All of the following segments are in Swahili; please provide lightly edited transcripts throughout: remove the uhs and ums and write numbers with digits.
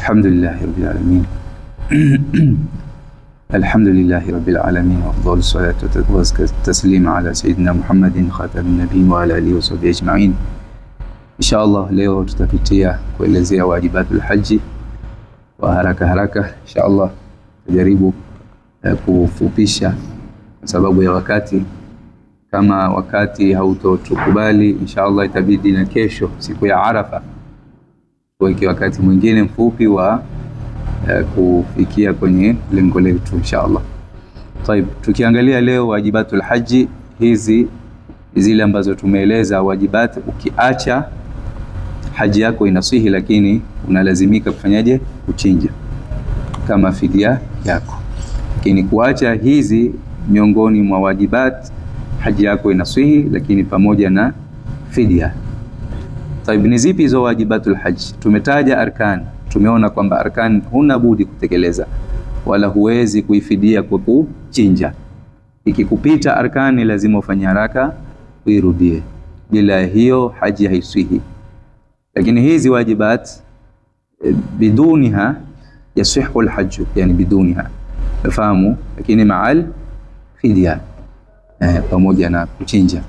Alhamdulillahi rabbil alamin. Alhamdulillahi rabbil alamin wa afdalus salatu wa taslim ala sayyidina Muhammadin khatamin nabiyyin wa ala alihi wa sahbihi ajma'in. Inshallah leo tutapitia kuelezea wajibatul haji wa haraka inshallah. Tajaribu kufupisha kwa sababu ya wakati. Kama wakati hautotukubali inshallah itabidi na kesho siku ya Arafa tuweke wakati mwingine mfupi wa kufikia kwenye lengo letu inshallah. Taib, tukiangalia leo wajibatul haji, hizi zile ambazo tumeeleza wajibat. Ukiacha haji yako inasihi, lakini unalazimika kufanyaje? Kuchinja kama fidia yako. Lakini kuacha hizi miongoni mwa wajibat, haji yako inasihi lakini pamoja na fidia. Taib, ni zipi hizo wajibatul haji? Tumetaja arkan. Tumeona kwamba arkan huna budi kutekeleza wala huwezi kuifidia kwa kuchinja. Ikikupita arkani lazima ufanye haraka uirudie, bila hiyo haji haisihi. Lakini hizi wajibat biduniha yasihu alhajj, yani biduniha fahamu, lakini maal fidia pamoja na kuchinja.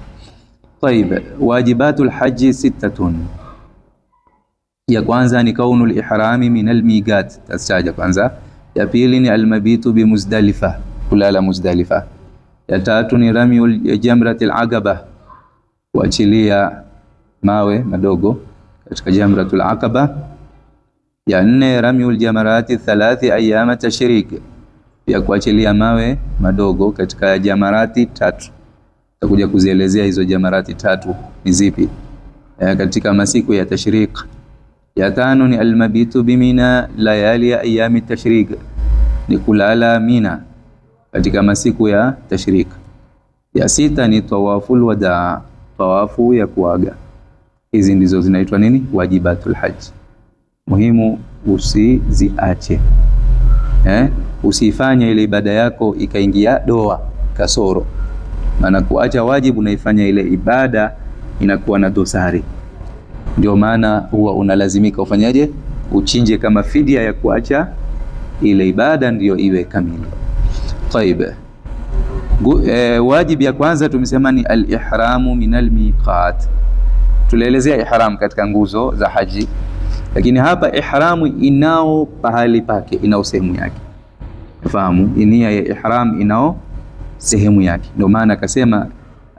Taib, wajibatul haji sittatun. Ya kwanza ni kaunul ihrami min almiqat, tasaja kwanza. Ya pili ni almabitu bi Muzdalifa, kulala Muzdalifa. Ya tatu ni ramyul jamratil aqaba, kuachilia mawe madogo katika jamratul aqaba. Ya nne ramyul jamarati thalathi ayyama tashrik, pia kuachilia mawe madogo katika jamarati tatu. Tutakuja kuzielezea hizo jamarati tatu ni zipi katika masiku ya tashrik. Ya tano ni almabitu bimina layali ayami tashrik, ni kulala Mina katika masiku ya tashrik. Ya sita ni tawaful wadaa, tawafu ya kuaga. Hizi ndizo zinaitwa nini? Wajibatul haji. Muhimu usiziache, usifanye ile ibada yako ikaingia doa kasoro. Maana kuacha wajibu unaifanya ile ibada inakuwa na dosari. Ndio maana huwa unalazimika ufanyaje? Uchinje kama fidia ya kuacha ile ibada ndio iwe kamili. Taib, wajibu ya kwanza tumesema ni al-ihramu min al-miqat. Tulielezea ihram katika nguzo za haji, lakini hapa ihramu inao pahali pake, inao sehemu yake. Fahamu, nia ya ihram inao sehemu yake. Ndio maana akasema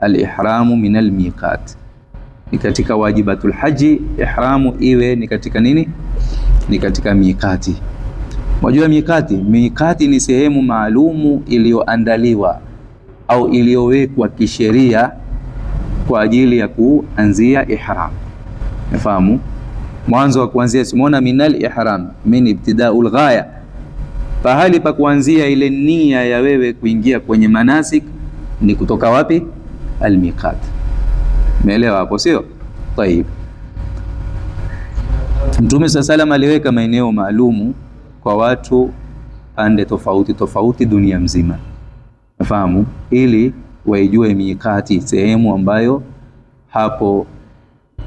al-ihramu min al-miqat. Ni katika wajibatul haji ihramu iwe ni katika nini? Ni katika miqati. Unajua miqati? Miqati ni sehemu maalumu iliyoandaliwa au iliyowekwa kisheria kwa ajili ya kuanzia ihram. Unafahamu? Mwanzo wa kuanzia, simuona minal ihram, min ibtidaul ghaya. Pahali pa kuanzia ile nia ya wewe kuingia kwenye manasik ni kutoka wapi? Al-miqat. Umeelewa hapo sio? Taib. Mtume sallam aliweka maeneo maalumu kwa watu pande tofauti tofauti dunia mzima. Unafahamu? Ili waijue miqati, sehemu ambayo hapo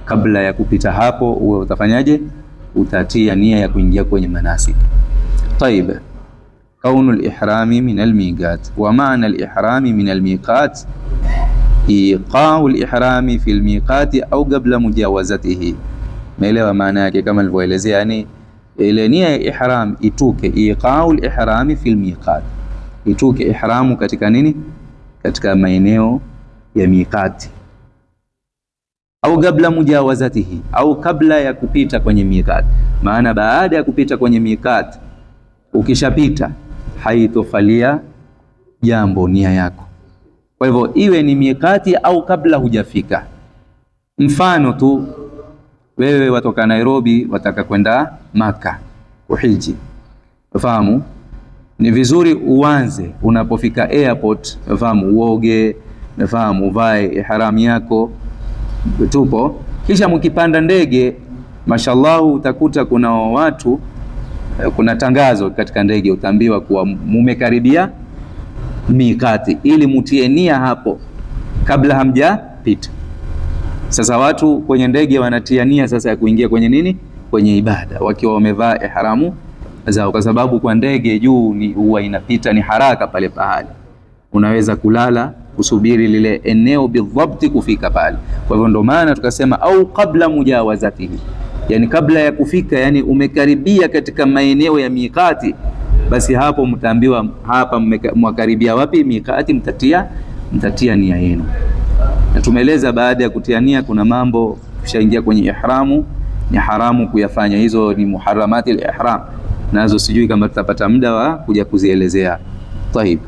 kabla ya kupita hapo uwe utafanyaje? Utatia nia ya kuingia kwenye manasik. Taib. Kaunul ihrami min almiqat. Wa maana alihrami min almiqat iqa'ul ihrami fil miqati au qabla mujawazatihi. Meelewa maana yake kama nilivyoelezea, yani ile nia ya ihram ituke, iqa'ul ihrami fil miqat, ituke ihramu katika nini? Katika maeneo ya miqati, au qabla mujawazatihi, au kabla ya kupita kwenye miqat. Maana baada ya kupita kwenye miqat, ukishapita haitofalia jambo nia yako. Kwa hivyo iwe ni miqati au kabla hujafika. Mfano tu, wewe watoka Nairobi wataka kwenda Maka kuhiji. Unafahamu? Ni vizuri uanze unapofika airport, unafahamu, uoge, unafahamu, uvae ihram yako, tupo. Kisha mkipanda ndege, mashallah, utakuta kuna watu, kuna tangazo katika ndege, utaambiwa kuwa mumekaribia miqati, ili mutie nia hapo kabla hamjapita. Sasa watu kwenye ndege wanatia nia sasa ya kuingia kwenye nini? kwenye ibada wakiwa wamevaa ihramu zao, kwa sababu kwa ndege juu ni huwa inapita ni haraka pale pahali, unaweza kulala kusubiri lile eneo bidhabti kufika pale. Kwa hivyo ndo maana tukasema au kabla mujawazatihi, yani kabla ya kufika, yani umekaribia katika maeneo ya miqati, basi hapo mtaambiwa hapa mwakaribia wapi miqati, mtatia nia yenu. Na tumeeleza baada ya kutia nia kuna mambo kushaingia kwenye ihramu ni haramu kuyafanya, hizo ni muharramati al-ihram, nazo sijui kama tutapata muda wa kuja kuzielezea. Tayib,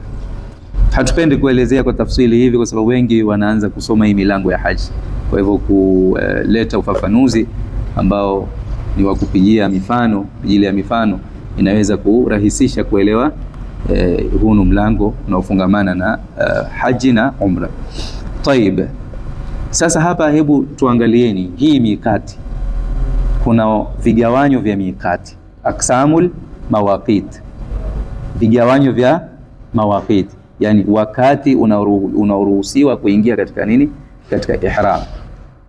hatupendi kuelezea kwa tafsili hivi kwa sababu wengi wanaanza kusoma hii milango ya haji, kwa hivyo kuleta ufafanuzi ambao ni wa kupigia mifano, ajili ya mifano inaweza kurahisisha kuelewa huu mlango unaofungamana na haji na umra. Tayib, sasa hapa hebu tuangalieni hii mikati. Kuna vigawanyo vya mikati, aksamul mawaqit, vigawanyo vya mawaqit, yani wakati unaoruhusiwa kuingia katika nini, katika ihram.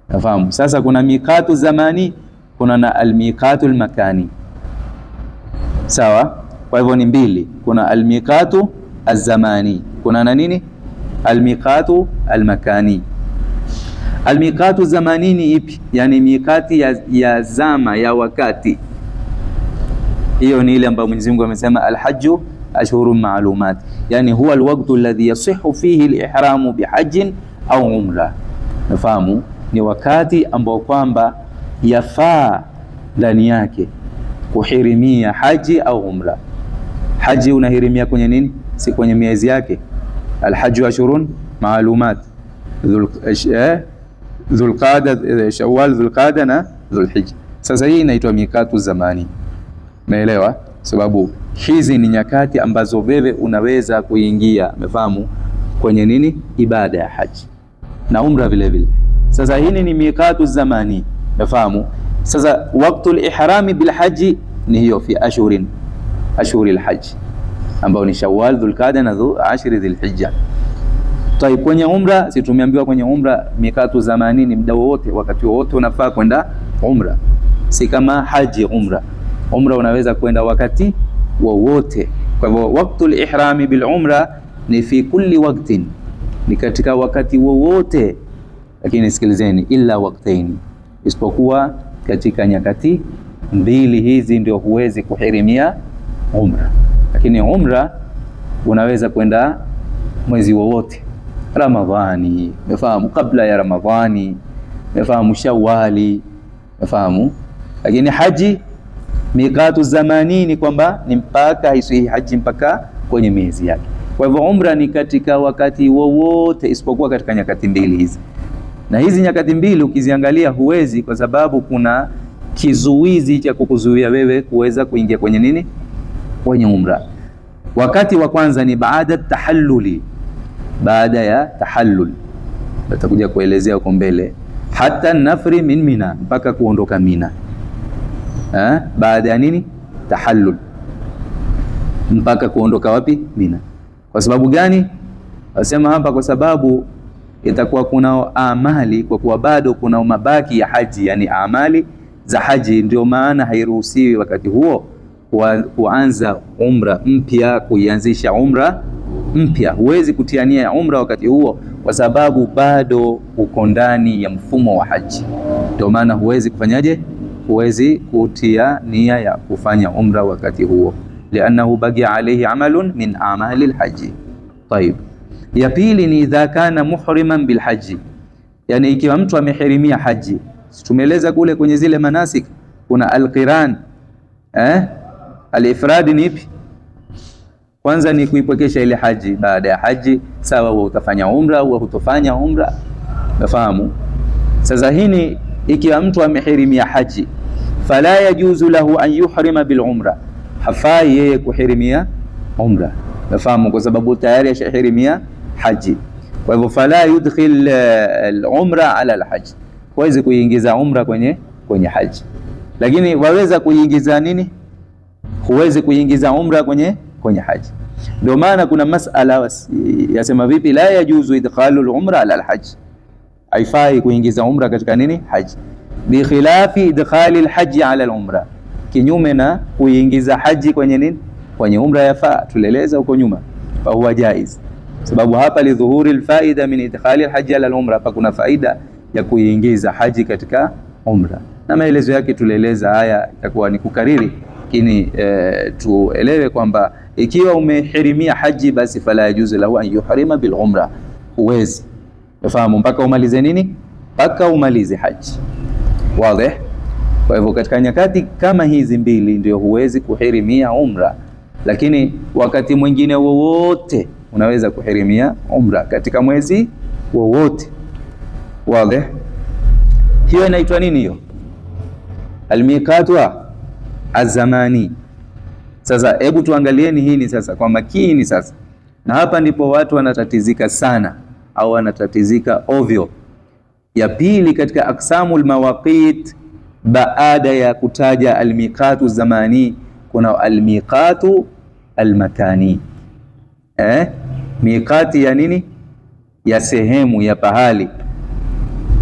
Nafahamu sasa kuna mikatu zamani, kuna na almikatu almakani. Sawa, kwa hivyo ni mbili, kuna almikatu alzamani, kuna na nini almikatu almakani. Almikatu zamani ni ipi? Yani mikati ya zama ya wakati, hiyo ni ile ambayo Mwenyezi Mungu amesema alhajju ashhurun ma'lumat, yani huwa alwaqtu alladhi yasihhu fihi alihramu bihajjin au umra. Nafahamu ni wakati ambao kwamba yafaa ndani yake kuhirimia haji au umra. Haji unahirimia kwenye nini? Si kwenye miezi yake, alhajju ashhurun ma'lumat, Dhulqada, Shawwal, Dhulqada na Dhulhijja. Sasa hii inaitwa mikatu zamani, umeelewa? Sababu hizi ni nyakati ambazo wewe unaweza kuingia, umefahamu, kwenye nini, ibada ya haji na umra vile vile. Sasa hii ni mikatu zamani, umefahamu? Sasa waqtul ihrami bil haji ni hiyo fi ashhuril haji, ambao ni Shawwal, Dhulqada na ashri Dhulhijja. Tayeb, kwenye umra si tumeambiwa kwenye umra mikatu zamani ni muda wote, wakati wote unafaa kwenda umra, si kama haji. Umra unaweza kwenda wakati wowote. Kwa hivyo waqtul ihrami bil umra ni fi kulli waqtin, ni katika wakati wowote. Lakini sikilizeni, illa waqtain, isipokuwa katika nyakati mbili hizi ndio huwezi kuhirimia umra. Lakini umra unaweza kwenda mwezi wowote, Ramadhani, umefahamu, kabla ya Ramadhani, umefahamu, Shawwali, umefahamu. Lakini haji mikatu zamani ni kwamba ni mpaka haisihi haji mpaka kwenye miezi yake. Kwa hivyo umra ni katika wakati wowote isipokuwa katika nyakati mbili hizi, na hizi nyakati mbili ukiziangalia huwezi, kwa sababu kuna kizuizi cha kukuzuia wewe kuweza kuingia kwenye nini, kwenye umra. Wakati wa kwanza ni baada tahalluli, baada ya tahallul, tutakuja kuelezea huko mbele, hata nafri min Mina, mpaka kuondoka Mina. Baada ya nini, tahallul, mpaka kuondoka wapi, Mina. Kwa sababu gani wasema hapa? Kwa sababu itakuwa kuna amali, kwa kuwa bado kuna mabaki ya haji, yani amali za haji, ndio maana hairuhusiwi wakati huo kuanza umra mpya, kuianzisha umra mpya. Huwezi kutia nia ya umra wakati huo, kwa sababu bado uko ndani ya mfumo wa haji. Ndio maana huwezi kufanyaje, huwezi kutia nia ya kufanya umra wakati huo, lianahu bagi alayhi amalun min amali alhaji. Tayib, ya pili ni idha kana muhriman bilhaji, yani ikiwa mtu amehirimia haji. Tumeeleza kule kwenye zile manasik kuna alqiran, alifrad ni ipi? Kwanza ni kuipokesha ile haji. Baada ya haji sawa, wewe utafanya umra au hutofanya umra, nafahamu. Sasa hii ikiwa mtu amehirimia haji, fala yajuzu lahu an yuhrima bil umra, hafai yeye kuhirimia umra, nafahamu, kwa sababu tayari ashahirimia haji. Kwa hivyo fala yudkhil al umra ala al haji, huwezi kuingiza umra kwenye haji. Lakini waweza kuingiza nini? Huwezi kuingiza umra kwenye haji. Ndio maana kuna masala yasema vipi, la yajuzu idkhalu al-umra ala al-hajj, haifai kuingiza umra katika nini, haji. bi khilafi idkhali alhajj ala alumra, kinyume na kuingiza haji kwenye nini, kwenye umra. Yafaa, tuleleza huko nyuma, fa huwa jaiz, sababu hapa lidhuhuri alfaida min idkhali alhajj ala alumra, hapa kuna faida ya kuingiza haji katika umra, na maelezo yake tuleleza. Haya itakuwa ni kukariri, lakini tuelewe kwamba ikiwa umehirimia haji, basi fala yajuzu lahu an yuhrima bil umra, huwezi ufahamu mpaka umalize nini, mpaka umalize haji. Wazi? Kwa hivyo katika nyakati kama hizi mbili ndio huwezi kuhirimia umra, lakini wakati mwingine wowote unaweza kuhirimia umra katika mwezi wowote. Wazi? Hiyo inaitwa nini hiyo? Almiqatu azamani. Sasa hebu tuangalieni hii ni sasa kwa makini sasa, na hapa ndipo watu wanatatizika sana au wanatatizika ovyo. Ya pili katika aksamul mawaqit, baada ya kutaja almiqatu zamani, kuna almiqatu almakani. Miqati ya nini? Ya sehemu, ya pahali.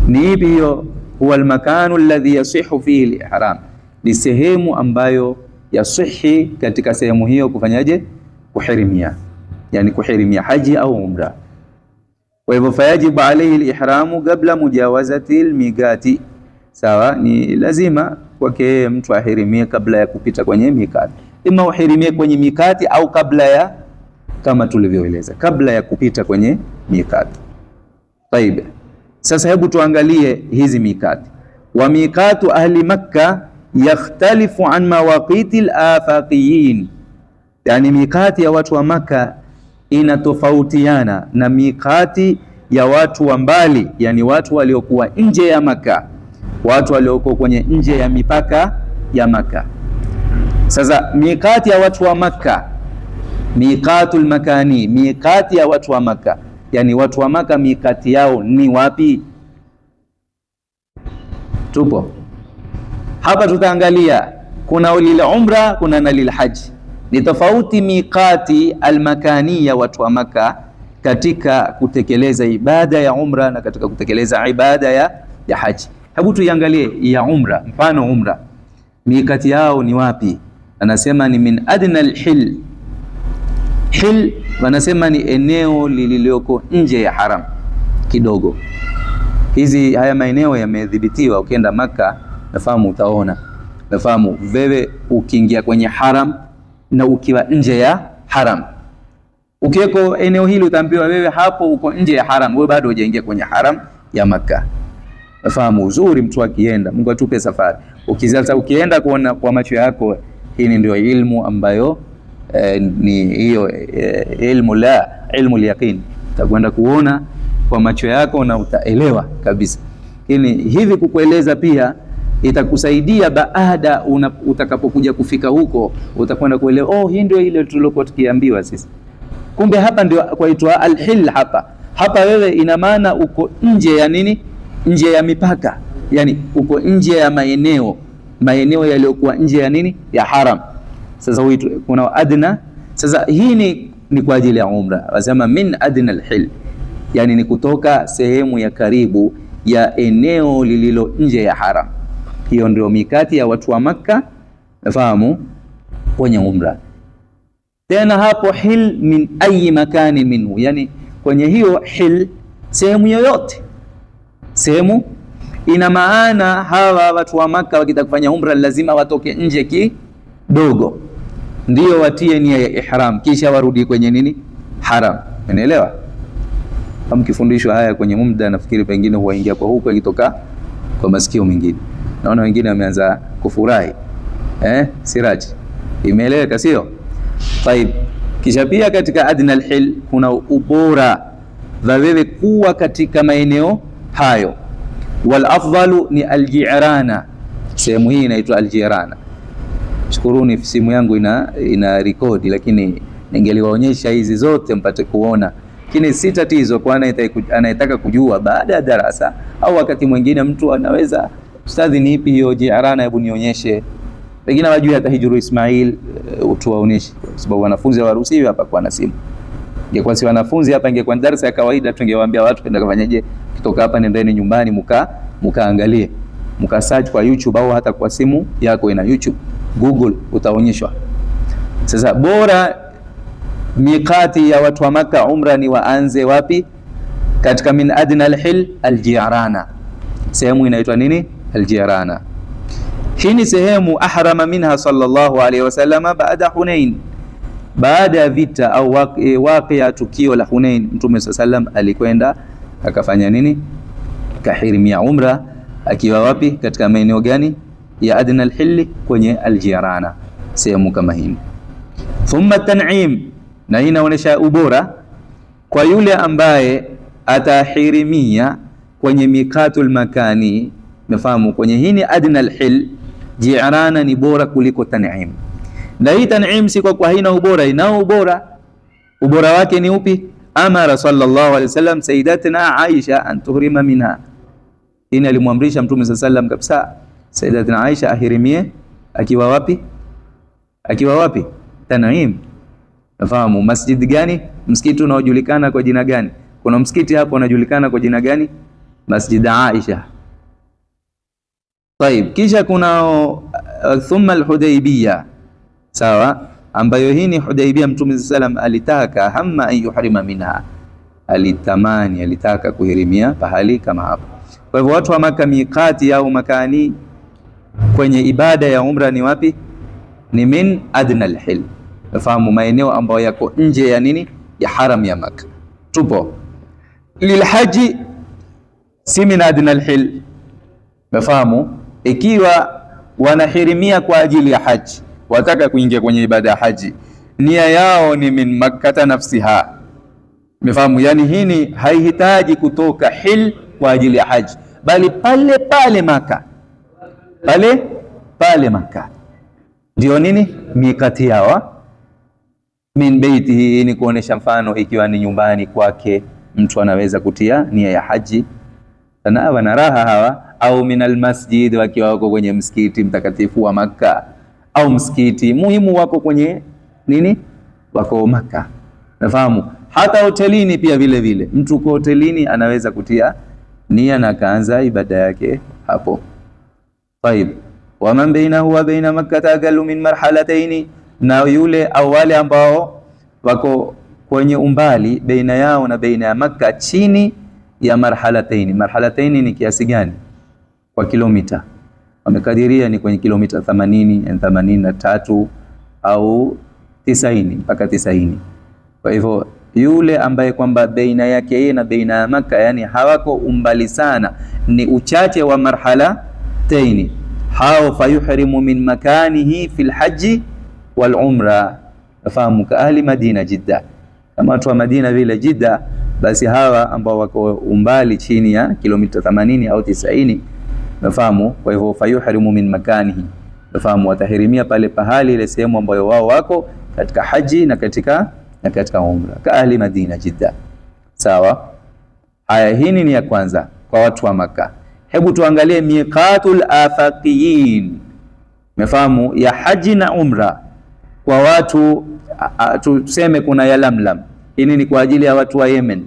Ni ipi hiyo? Huwa almakanu alladhi yasihu fihi alihram, ni sehemu ambayo yasihi katika sehemu hiyo kufanyaje? Kuhirimia, yani kuhirimia haji au umra. Kwa hivyo fayajibu alayhi alihramu qabla mujawazati almiqati, sawa, ni lazima kwake mtu ahirimie kabla ya kupita kwenye mikati. Ima uhirimie kwenye mikati au kabla ya, kama tulivyoeleza, kabla ya kupita kwenye mikati. Tayeb, sasa hebu tuangalie hizi mikati. Wa miqatu ahli Makkah yakhtalifu an mawaqiti al-afaqiyin, yani mikati ya watu wa Makkah inatofautiana na mikati ya watu wa mbali, yani watu waliokuwa nje ya Makkah, watu waliokuwa kwenye nje ya mipaka ya Makkah. Sasa mikati ya watu wa Makkah, miqatul makani, mikati ya watu wa Makkah, yani watu wa Makkah mikati yao ni wapi? Tupo hapa, tutaangalia kuna lil umra, kuna na lil haji. Ni tofauti miqati almakani ya watu wa Makkah katika kutekeleza ibada ya umra na katika kutekeleza ibada ya haji. Hebu tuiangalie ya umra. Mfano umra, mikati yao ni wapi? Anasema ni min adna alhil. Hil wanasema ni eneo lililoko nje ya haram kidogo. Haya maeneo yamedhibitiwa. Ukienda Makkah, nafahamu utaona, nafahamu wewe ukiingia kwenye haram na ukiwa nje ya haram, ukiweko eneo hili utaambiwa wewe hapo uko nje ya haram, wewe bado hujaingia kwenye haram ya Makkah. Nafahamu uzuri mtu akienda, Mungu atupe safari. Ukienda kuona kwa macho yako, hii ndio ilmu ambayo ni hiyo ilmu al-yaqin. Utakwenda kuona kwa macho yako na utaelewa kabisa. Lakini hivi kukueleza pia itakusaidia baada utakapokuja kufika huko, utakwenda kuelewa, oh, hii ndio ile tulilokuwa tukiambiwa sisi. Kumbe hapa ndio kwaitwa al-hil. Hapa wewe ina maana uko nje ya nini? Nje ya mipaka, yani uko nje ya maeneo yaliyokuwa nje ya nini? Ya haram. Sasa kuna adna. Sasa hii ni kwa ajili ya umra, wasema min adna al-hil, yani ni kutoka sehemu ya karibu ya eneo lililo nje ya haram. Hiyo ndio mikati ya watu wa Makkah, nafahamu, kwenye umra. Tena hapo hil min ayi makani minhu, yani kwenye hiyo hil sehemu yoyote. Sehemu ina maana hawa watu wa Makkah wakitaka kufanya umra lazima watoke nje kidogo, ndio watie nia ya ihram, kisha warudi kwenye nini? Haram. Unaelewa? Kama kifundishwa haya kwenye muda, nafikiri pengine huwaingia kwa huko ikitoka kwa masikio mengine. Naona wengine wameanza kufurahi. Siraji, imeeleweka sio? Taib. Kisha pia katika adna al-hil kuna ubora wa wewe kuwa katika maeneo hayo. Wal afdalu ni al-jirana. Sehemu hii inaitwa al-jirana. Shukuruni simu yangu ina record, lakini ningeliwaonyesha hizi zote mpate kuona. Lakini si tatizo kwa anayetaka kujua baada ya darasa, au wakati mwingine mtu anaweza, ustadhi ni ipi hiyo jirana, hebu nionyeshe. Pengine wajue hata Hijru Ismail, utuwaonyeshe, kwa sababu wanafunzi hawaruhusiwi hapa kwa na simu. Ingekuwa si wanafunzi hapa, ingekuwa darasa ya kawaida, tungewaambia watu kwenda kufanyaje, kitoka hapa nendeni nyumbani mkaangalie. mkasearch kwa YouTube au hata kwa simu yako ina YouTube, Google, utaonyeshwa. Sasa bora miqati ya watu wa Maka umra ni waanze wapi? Katika min adna al-hil al-Jirana, sehemu inaitwa nini? Al-Jirana. Hii ni sehemu ahrama minha sallallahu alayhi wasallam baada Hunain, baada ya vita au waqia tukio la Hunain, Mtume sallam alikwenda akafanya nini? Kahirimia umra akiwa wapi? Katika maeneo gani? Ya adna al-hil, kwenye al-Jirana, sehemu kama hii. Thumma Tan'im, na hii inaonyesha ubora kwa yule ambaye atahirimia kwenye miqatul makani. Nafahamu kwenye hii ni adna al-hil, Jirana ni bora kuliko Tan'im. Na hii Tan'im si kwa haina ubora, inao ubora. Ubora wake ni upi? Amara sallallahu alaihi wasallam sayyidatina Aisha an tuhrima minha, hii alimwamrisha Mtume sallam kabisa sayyidatina Aisha ahirimie akiwa wapi? Akiwa wapi? Tan'im. Nafahamu masjid gani? Msikiti unaojulikana kwa jina gani? Kuna msikiti hapo unajulikana kwa jina gani? Masjid Aisha. Taib, kisha kuna thumma al-Hudaybiyah, sawa, ambayo hii ni Hudaybiyah. Mtume sallam alitaka hamma an yuhrima minha, alitamani, alitaka kuhirimia pahali kama hapo. Kwa hivyo watu wa Maka miqati au makani kwenye ibada ya umra ni wapi? Ni min adna al-hil. Nafahamu maeneo ambayo yako nje ya nini? Ya haram ya Maka. Tupo lilhaji, si min adna al-hil. Nafahamu ikiwa wanahirimia kwa ajili ya haji, wataka kuingia kwenye ibada ya haji, nia yao ni min Makkah nafsiha. Nafahamu, yani hii haihitaji kutoka hil kwa ajili ya haji, bali pale pale Maka, pale pale Maka ndio nini? Mikati yao. Min baitihi ni kuonesha mfano, ikiwa ni nyumbani kwake mtu anaweza kutia nia ya haji na wana raha hawa, au min almasjid, wakiwa wako kwenye msikiti mtakatifu wa Maka, au msikiti muhimu wako kwenye nini? Wako Maka. Nafahamu hata hotelini pia vile vile, mtu kwa hotelini anaweza kutia nia na kaanza ibada yake hapo. Taib, wa man bainahu wa baina Makkah aqallu min marhalatayn, na yule au wale ambao wako kwenye umbali baina yao na baina ya Makka chini ya marhalatayn. Marhalatayn ni kiasi gani kwa kilomita? Wamekadiria ni kwenye kilomita 80, 83 au 90 mpaka 90. Kwa hivyo yule ambaye kwamba baina yake yeye na baina ya Makka yani hawako umbali sana, ni uchache wa marhalatayn, hao fayuhrimu min makanihi fil haji wal umra. Nafahamu ka ahli Madina Jidda, kama watu wa Madina vile Jidda, basi hawa ambao wako umbali chini ya kilomita 80 au 90, nafahamu. Kwa hivyo fayuhrimu min makanihi, nafahamu watahirimia pale pahali ile sehemu ambayo wao wako katika haji na katika umra, ka ahli Madina Jidda. Sawa. Haya, hii ni ya kwanza kwa watu wa Maka. Hebu tuangalie miqatul afaqiyin, nafahamu ya haji na umra kwa watu tuseme kuna ya Lamlam. Hii ni kwa ajili ya watu wa Yemen,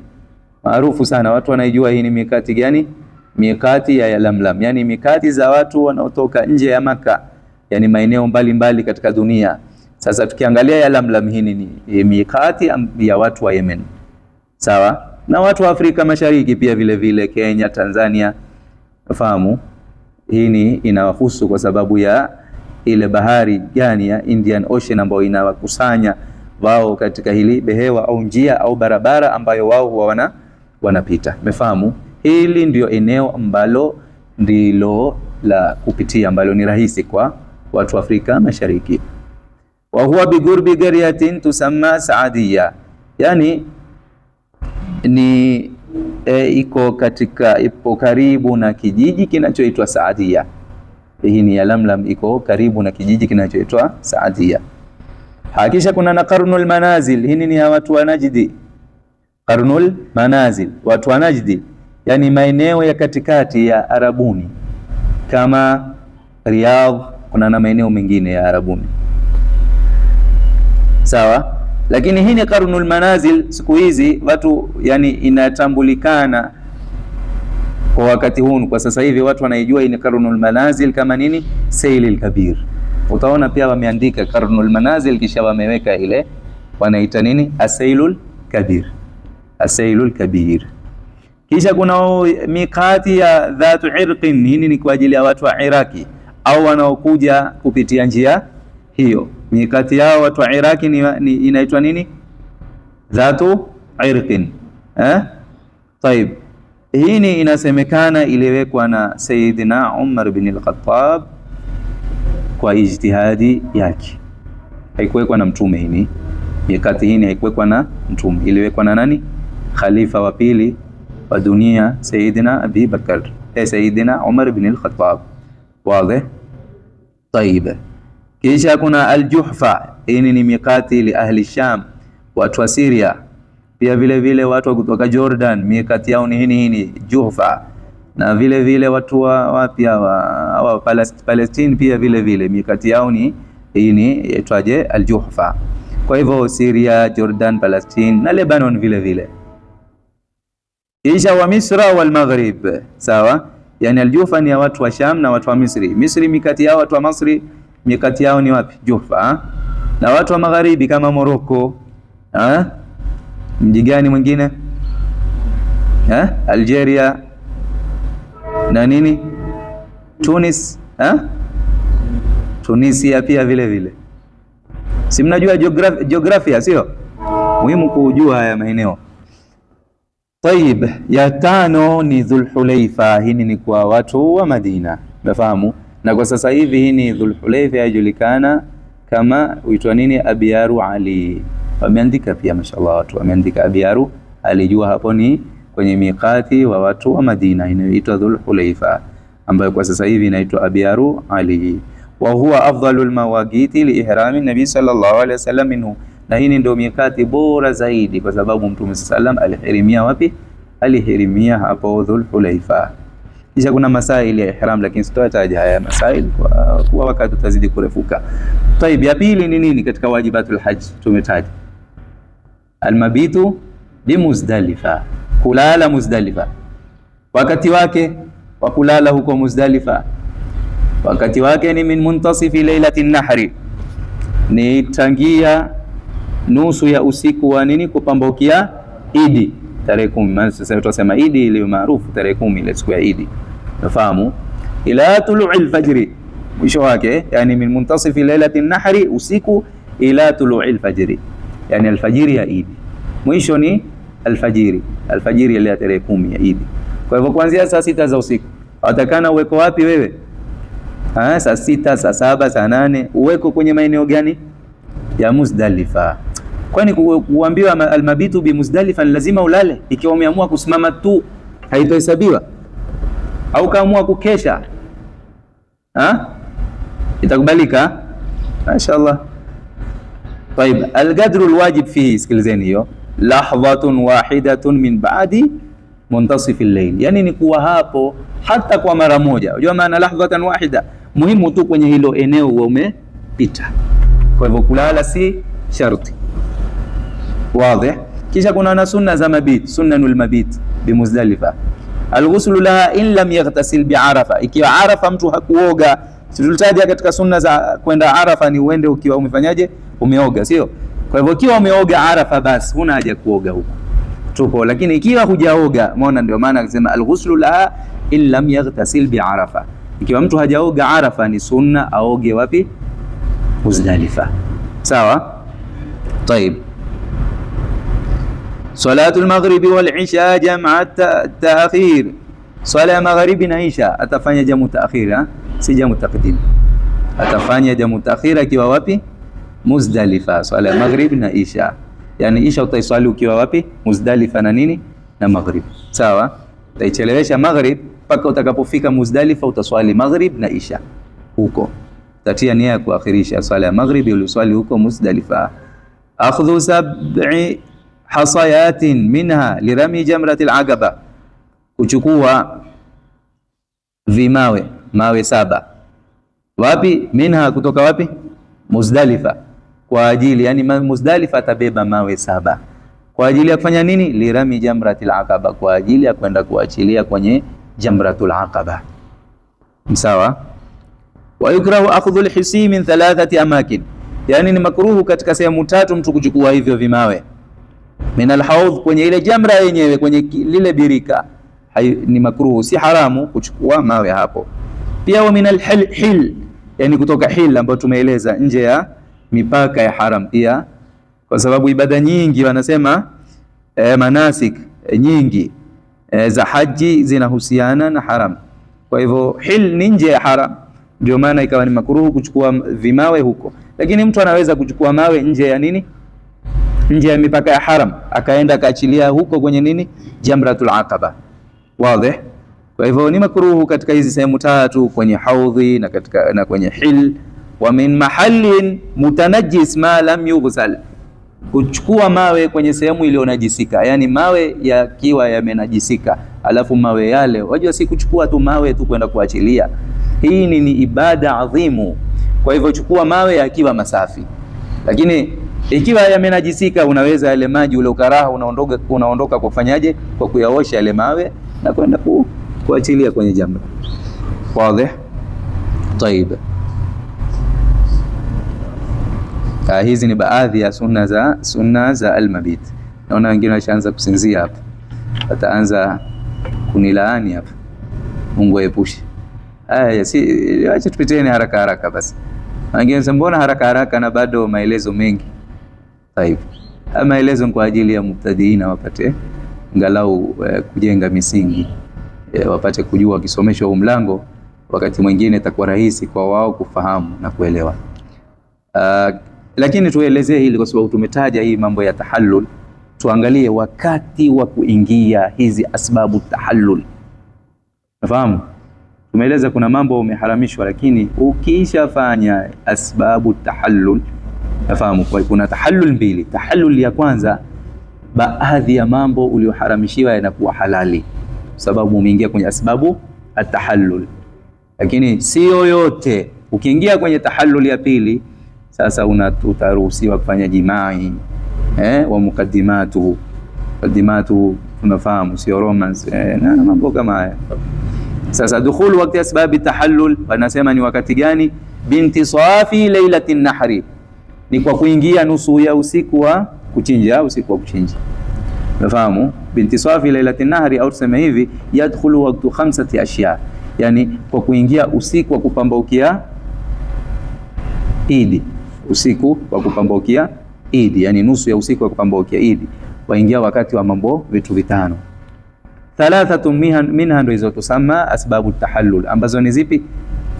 maarufu sana, watu wanaijua hii ni mikati gani? Mikati ya Lamlam, yani mikati za watu wanaotoka nje ya Maka, yani maeneo mbalimbali katika dunia. Sasa tukiangalia ya Lamlam, hii ni mikati ya watu wa Yemen, sawa, na watu wa Afrika Mashariki pia vile vile, Kenya, Tanzania. Fahamu hii inawahusu kwa sababu ya ile bahari gani ya Indian Ocean ambayo inawakusanya wao katika hili behewa au njia au barabara ambayo wao huwa wanapita. Umefahamu? Hili ndio eneo ambalo ndilo la kupitia ambalo ni rahisi kwa watu wa Afrika Mashariki. Wa huwa bigurbi qaryatin tusamma Saadiya, yani ni ipo karibu na kijiji kinachoitwa Saadiya. Hii ni ya Lamlam, iko karibu na kijiji kinachoitwa Saadiya. Hakisha kuna na Qarnul Manazil, hii ni ya watu wa Najdi. Qarnul Manazil, watu wa Najdi, yani maeneo ya katikati ya Arabuni kama Riyadh, kuna na maeneo mengine ya Arabuni, sawa. Lakini hii ni Qarnul Manazil, siku hizi watu yani inatambulikana kwa wakati huu. Kwa sasa hivi watu wanaijua ni Qarnul Manazil kama nini, Sailil Kabir. Utaona pia wameandika Qarnul Manazil kisha wameweka ile wanaita nini, Asailul Kabir, Asailul Kabir. Kisha kuna mikati ya Dhatu Irqin, hii ni kwa ajili ya watu wa Iraki au wanaokuja kupitia njia hiyo. Mikati yao watu wa Iraki ni inaitwa nini, Dhatu Irqin. Taib, hii ni inasemekana iliwekwa na Sayyidina Umar bin al-Khattab kwa ijtihadi yake, haikuwekwa na mtume. Hii mikati hii haikuwekwa na mtume, iliwekwa na nani? Khalifa wa pili wa dunia Sayyidina Abi Bakr, Sayyidina Umar bin al-Khattab. Wazi? Taib, kisha kuna al-Juhfa, hii ni mikati li ahli Sham, watu wa Syria. Pia vile vile watu kutoka Jordan mikati yao ni hii Juhfa, na vile vile watu wa pia wa Palestine pia vile vile mikati yao ni hii itwaje, al-Juhfa. Kwa hivyo Syria, Jordan, Palestine na Lebanon vile vile. Kisha wa Misra wal Maghrib, sawa, yani al-Juhfa ni ya watu wa Sham na watu wa Misri. Misri mikati yao, watu wa Misri mikati yao ni wapi? Juhfa. Na watu wa Magharibi kama Morocco, mji gani mwingine? Algeria na nini, Tunis, Tunisia pia vile vile. Si mnajua jiografia, sio? Muhimu kujua haya maeneo. Tayib, ya tano ni Dhulhulaifa. Hii ni kwa watu wa Madina, unafahamu? Na kwa sasa hivi hii ni Dhulhulaifa yajulikana kama uitwa nini, Abiyaru Ali. Wameandika pia mashallah, watu wameandika Abiyaru Ali, jua hapo ni kwenye mikati wa watu wa Madina inayoitwa Dhulhulaifa, ambayo kwa sasa hivi inaitwa Abiyaru Ali. Wa huwa afdalul mawaqiti li ihrami nabii sallallahu alaihi wasallam minhu, na hii ndio mikati bora zaidi kwa sababu Mtume sallam alihirimia wapi? Alihirimia hapo Dhulhulaifa. Kisha kuna masaili ya ihram, lakini sitataja haya masaili kwa wakati utazidi kurefuka. Tayib, ya pili ni nini katika wajibatul hajj? Tumetaja almabitu bi Muzdalifa, kulala Muzdalifa. Wakati wake wa kulala huko Muzdalifa, wakati wake ni min muntasifi lailatin nahri, ni tangia nusu ya usiku wa nini, kupambukia Idi tarehe 10. Sasa tutasema Idi ile maarufu tarehe 10 ile siku ya Idi, nafahamu, ila tulu'il fajri, mwisho wake yani min muntasifi lailatin nahri, usiku ila tulu'il fajri, yani alfajiri ya Idi, mwisho ni alfajiri, alfajiri ile tarehe 10 ya Idi. Kwa hivyo kuanzia saa 6 za usiku watakana uweko wapi wewe? Saa 6, saa 7, saa 8, uweko kwenye maeneo gani? Ya Muzdalifa. Kwani kuambiwa almabitu bi Muzdalifa ni lazima ulale? Ikiwa umeamua kusimama tu haitohesabiwa? Au kaamua kukesha, itakubalika? Mashaallah. Tayib, alqadru alwajib fihi, sikilizeni hiyo, lahdhatun wahidatun min ba'di muntasif al-layl, yani ni kuwa hapo hata kwa mara moja. Unajua maana lahdhatan wahida, muhimu tu kwenye hilo eneo umepita. Kwa hivyo kulala si sharti. Wazi? Kisha kuna na sunna za mabit, sunnanul mabit bi Muzdalifa. Alghuslu laha in lam yaghtasil bi Arafa, ikiwa Arafa mtu hakuoga. Tulitaja katika sunna za kwenda Arafa ni uende ukiwa umefanyaje? Umeoga, sio? Kwa hivyo ikiwa umeoga Arafa basi huna haja kuoga huko, tupo. Lakini ikiwa hujaoga, umeona, ndio maana akisema alghuslu laha in lam yaghtasil bi Arafa, ikiwa mtu hajaoga Arafa ni sunna aoge wapi? Muzdalifa. Sawa? Tayib, salatul maghribi wal isha jam'a ta'khir, sala ya magharibi na isha atafanya jamu ta'khir, si jamu taqdim. Atafanya jamu ta'khir akiwa wapi? Muzdalifa, sala ya maghribi na isha. Yani isha utaiswali ukiwa wapi? Muzdalifa na nini? Na maghrib. Sawa? Utaichelewesha maghrib mpaka utakapofika Muzdalifa, utaswali maghrib na isha huko. Tatia nia ya kuakhirisha swala ya maghrib uliswali huko Muzdalifa. Akhdhu 7 hasayatin minha lirami jamratil aqaba, kuchukua vimawe, mawe 7. Wapi? Minha, kutoka wapi? Muzdalifa. Kwa ajili, yani Muzdalifa atabeba mawe 7 kwa ajili ya kufanya nini? Lirami jamratil aqaba, kwa ajili ya kwenda kuachilia kwenye jamratul aqaba. Sawa. Wa yukrahu akhdhu al-hisi min 3 amakin, yani ni makruhu katika sehemu 3 mtu kuchukua hivyo vimawe. Min al-hawd, kwenye ile jamra yenyewe, kwenye lile birika ni makruhu, si haramu kuchukua mawe hapo. Pia wa min al-hil, yani kutoka hil ambayo tumeeleza nje ya mipaka ya haram, pia kwa sababu ibada nyingi wanasema manasik nyingi za haji zinahusiana na haram. Kwa hivyo hil ni nje ya haram, ndio maana ikawa ni makruhu kuchukua vimawe huko. Lakini mtu anaweza kuchukua mawe nje ya nini, nje ya mipaka ya haram, akaenda kaachilia huko kwenye nini, jamratul aqaba. Wazi? Kwa hivyo ni makruhu katika hizi sehemu 3, kwenye haudhi na kwenye hil. Wa min mahallin mutanajjis ma lam yughsal, kuchukua mawe kwenye sehemu iliyonajisika, yani mawe yakiwa yamenajisika, alafu mawe yale, wajua si kuchukua tu mawe tu kwenda kuachilia. Hii ni ibada adhimu. Kwa hivyo chukua mawe yakiwa masafi, lakini ikiwa yamenajisika, unaweza yale maji ule ukaraha unaondoka kwa kufanyaje? Kwa kuyaosha yale mawe na kwenda kuachilia kwenye jamra. Wazi? Tayeb. Hizi ni baadhi ya sunna za almabit. Naona wengine washaanza kusinzia hapa, wataanza kunilaani hapa. Mungu aepushe. Acha tupiteni haraka haraka basi. Wengine mbona haraka haraka na bado maelezo mengi. Tayeb. Maelezo kwa ajili ya mubtadiina wapate angalau kujenga misingi, wapate kujua kisomesho huu mlango, wakati mwingine itakuwa rahisi kwa wao kufahamu na kuelewa. Lakini tuelezee hili kwa sababu tumetaja hii mambo ya tahallul. Tuangalie wakati wa kuingia hizi asbabu tahallul. Nafahamu tumeeleza kuna mambo umeharamishwa, lakini ukishafanya asbabu tahallul, nafahamu kwa kuna tahallul mbili. Tahallul ya kwanza, baadhi ya mambo ulioharamishiwa yanakuwa halali sababu umeingia kwenye asbabu at-tahallul, lakini sio yote. Ukiingia kwenye tahallul ya pili, sasa utaruhusiwa kufanya jimai wa mukaddimatu tunafahamu, sio romance na mambo kama haya. Sasa dukhulu wakati asbabi tahallul wanasema ni wakati gani? Binti safi lailatin nahri, ni kwa kuingia nusu ya usiku wa kuchinja, usiku wa kuchinja. Nafahamu binti safi lailatin nahri, au tuseme hivi yadkhulu waqtu 5 ashya, yani kwa kuingia usiku wa kupambaukia Idi, usiku wa kupambaukia Idi, yani nusu ya usiku wa kupambaukia Idi, waingia wakati wa mambo vitu vitano. 3 minha ndio hizo tusama asbabu tahallul, ambazo ni zipi?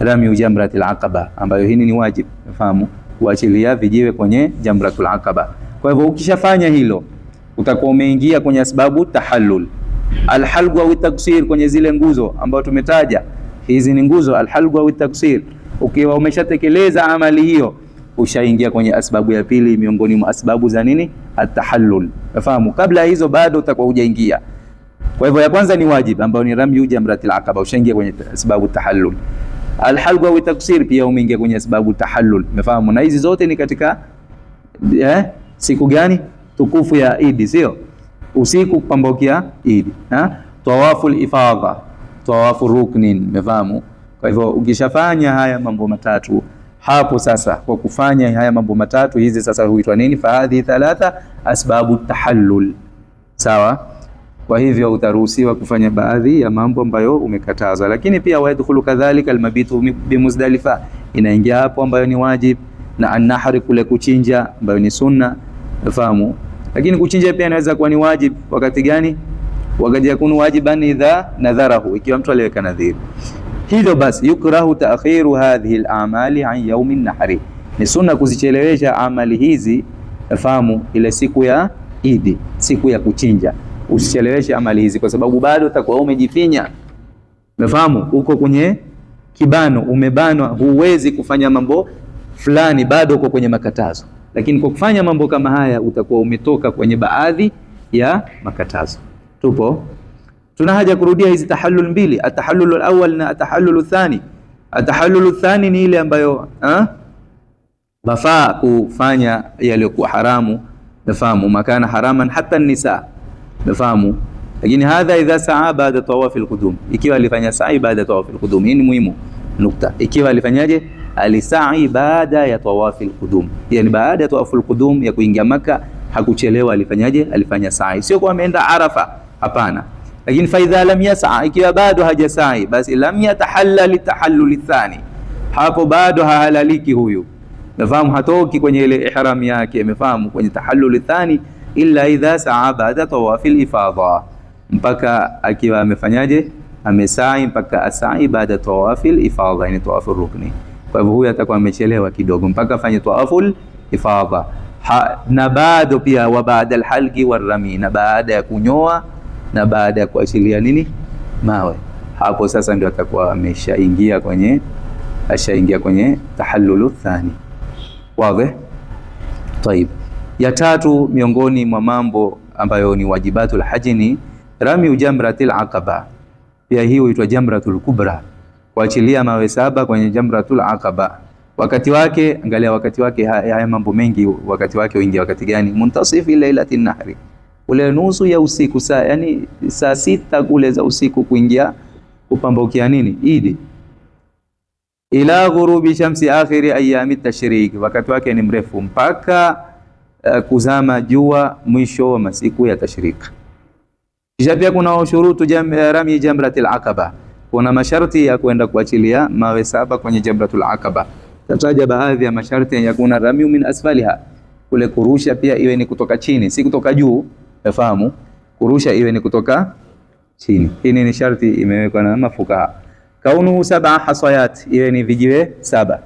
Rami jamratil aqaba, ambayo hii ni wajib, nafahamu kuachilia vijiwe kwenye jamratul aqaba. Kwa hivyo ukishafanya hilo utakuwa umeingia kwenye asbabu tahallul. Alhalqu au taksir, kwenye zile nguzo ambazo tumetaja, hizi ni nguzo alhalqu au taksir. Ukiwa umeshatekeleza amali hiyo, ushaingia kwenye asbabu ya pili miongoni mwa asbabu za nini? At-tahallul. Nafahamu kabla hizo bado utakuwa hujaingia. Kwa hivyo ya kwanza ni wajib ambayo ni rami jamratil aqaba, ushaingia kwenye asbabu tahallul. Alhalqu au taksir pia umeingia kwenye asbabu tahallul. Nafahamu na hizi zote ni katika siku gani? Tukufu ya Idi, sio usiku kupambaukia Idi. Tawaful ifadha, tawafu ruknin, nafahamu. Kwa hivyo ukishafanya haya mambo matatu hapo, sasa kwa kufanya haya mambo matatu hizi sasa huitwa nini? Fahadhi 3 asbabu tahallul. Sawa. Kwa hivyo utaruhusiwa kufanya baadhi ya mambo ambayo umekataza, lakini pia waidkhulu kadhalika almabitu bimuzdalifa, inaingia hapo ambayo ni wajib, na an-nahri kule kuchinja ambayo ni sunna, nafahamu. Lakini kuchinja pia inaweza kuwa ni wajib wakati gani? Wakati yakunu wajiban idha nadharahu, ikiwa mtu aliweka nadhiri. Hivyo basi yukrahu ta'khiru hadhihi al-a'mali an yawmi an-nahri, ni sunna kuzichelewesha amali hizi, nafahamu, ile siku ya Idi, siku ya kuchinja. Usicheleweshe amali hizi kwa sababu bado utakuwa umejifinya, nafahamu, uko kwenye kibano, umebanwa, huwezi kufanya mambo fulani, bado uko kwenye makatazo. Lakini kwa kufanya mambo kama haya utakuwa umetoka kwenye baadhi ya makatazo. Tupo tuna haja kurudia hizi tahallul mbili, atahallul alawwal na atahallul thani. Atahallul thani ni ile ambayo mafaa kufanya yaliyokuwa haramu, nafahamu, makana haraman hata nisa, nafahamu, Lakini hadha idha saa baada tawaf alqudum, ikiwa alifanya sa'i baada tawaf alqudum. Hii ni muhimu nukta. Ikiwa alifanyaje? Alisa'i baada ya tawaf alqudum, yani baada ya tawaf alqudum ya kuingia Maka, hakuchelewa. Alifanyaje? Alifanya sa'i, sio kwa ameenda Arafa, hapana. Lakini fa idha lam yas'a, ikiwa bado hajasai, basi lam yatahallal tahallul thani, hapo bado hahalaliki huyu, nafahamu, hatoki kwenye ile ihram yake, umefahamu, kwenye tahallul thani, illa idha sa'a baada tawaf al-ifadha, mpaka akiwa amefanyaje? Amesai mpaka asai baada tawaf al-ifadha, yani tawaf ar-rukni. Kwa hivyo huyu atakuwa amechelewa kidogo mpaka afanye tawaf al-ifadha. Na bado pia wa baada al-halqi war-rami, na baada ya kunyoa na baada ya kuachilia nini? Mawe. Hapo sasa ndio atakuwa ameshaingia kwenye tahallulu thani. Wazi? Tayib. Ya tatu miongoni mwa mambo ambayo ni wajibatul haji ni rami jamratil aqaba. Pia hii huitwa jamratul kubra, kuachilia mawe 7 kwenye jamratul aqaba. Wakati wake, angalia wakati wake, haya mambo mengi. Wakati wake uingia wakati gani? Muntasifi lailatin nahri, ule nusu ya usiku, yani saa 6 kule za usiku, kuingia kupambaukia nini? Idi. Ila ghurubi shamsi akhiri ayami tashrik, wakati wake ni mrefu mpaka kuzama jua mwisho wa masiku ya tashrik. Kisha pia kuna shurutu rami jamratil aqaba, kuna masharti ya kwenda kuachilia mawe 7 kwenye jamratul aqaba. Tataja baadhi ya masharti. Ya kuna rami min asfaliha, kule kurusha pia iwe ni kutoka chini, si kutoka juu, unafahamu, kurusha iwe ni kutoka chini. Hii ni sharti imewekwa na mafukaha. Kaunuhu 7 hasayat, iwe ni vijiwe 7.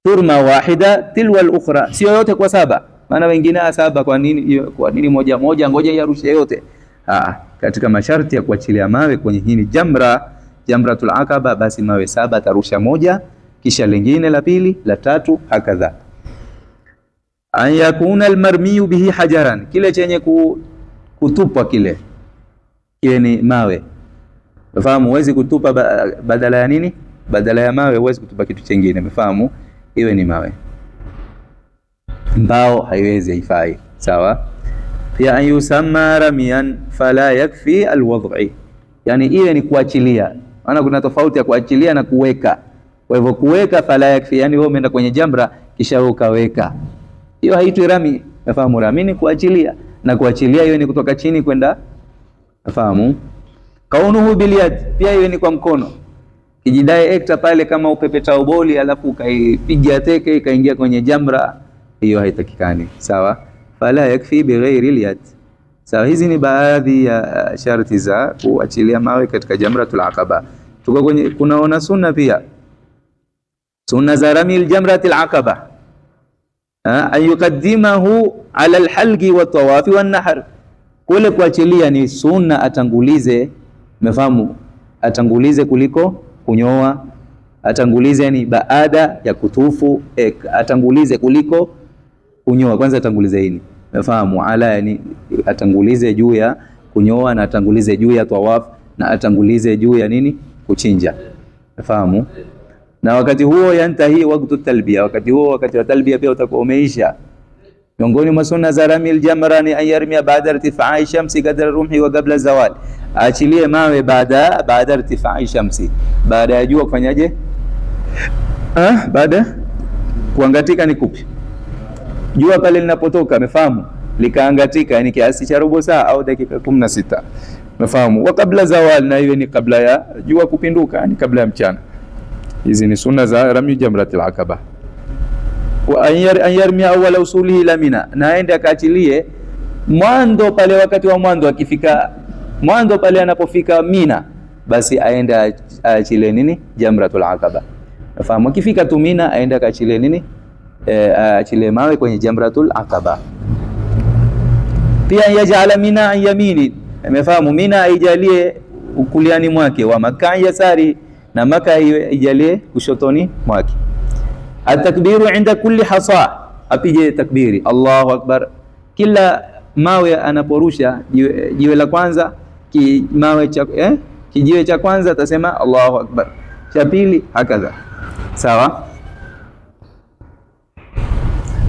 Turma wahida tilwa al-ukhra, sio yote kwa 7, maana wengine 7 kwa nini moja moja, ngoja yarushe yote. Katika masharti ya kuachilia mawe kwenye hii jamratul aqaba, basi mawe 7 tarusha moja, kisha lingine la pili, la tatu, hakadha. An yakuna almarmiyu bihi hajaran, kile chenye kutupwa kile ni mawe. Unafahamu, huwezi kutupa badala ya nini? Badala ya mawe huwezi kutupa kitu kingine, umefahamu? Iwe ni mawe. Mbao haiwezi, haifai, sawa? Ya an yusamma ramiyan fala yakfi alwad'i, yani iwe ni kuachilia. Maana kuna tofauti ya kuachilia na kuweka. Kwa hivyo kuweka, fala yakfi, yani wewe umeenda kwenye jamra kisha ukaweka, hiyo haitwi rami. Nafahamu, rami ni kuachilia, na kuachilia iwe ni kutoka chini kwenda, nafahamu. Kaunuhu biliyad, pia iwe ni kwa mkono. Kijidai ekta pale kama upepeta uboli alafu ukaipiga teke ikaingia kwenye jamra, hiyo haitakikani, sawa? Fala yakfi bighairi aliyad. Sawa, hizi ni baadhi ya sharti za kuachilia mawe katika jamratul aqaba. Tuko kwenye kunaona sunna pia. Sunna za ramil jamratil aqaba, an yuqaddimahu ala alhalqi wa tawafi wan nahr. Kule kuachilia ni sunna atangulize, umefahamu? Atangulize kuliko kunyoa, atangulize yani baada ya kutufu, atangulize kuliko kunyoa. Kwanza atangulize hili, umefahamu? Ala yani atangulize juu ya kunyoa, na atangulize juu ya tawaf, na atangulize juu ya nini? Kuchinja, umefahamu? Na wakati huo yantahi wakati talbiya, wakati huo wakati wa talbiya pia utakuwa umeisha. Miongoni mwa sunna za ramil jamra ni ayarmia baada irtifai shamsi qadra rumhi wa qabla zawal, achilie mawe baada irtifai shamsi, baada ya jua kufanyaje? Baada kuangatika ni kupi? Jua pale linapotoka, umefahamu, likaangatika, yani kiasi cha robo saa au dakika 16, umefahamu? Wa qabla zawal, na hiyo ni kabla ya jua kupinduka, yani kabla ya mchana. Hizi ni sunna za rami jamratil aqaba. Wa an yarmi awwala usulihi ila Mina, na aende akaachilie mwanzo pale, wakati wa mwanzo akifika mwanzo pale anapofika Mina, basi aende aachilie nini? Jamratul aqaba. Nafahamu, akifika tu Mina aende akaachilie nini? Aachilie mawe kwenye jamratul aqaba. Pia yaj'ala Mina an yamini, umefahamu? Mina aijalie ukuliani mwake, wa Maka yasari, na Maka ijalie kushotoni mwake. Atakbiru inda kulli hasa, apige takbiri Allahu akbar kila mawe anaporusha. Jiwe la kwanza, kijiwe cha kwanza atasema Allahu akbar, cha pili hakadha, sawa?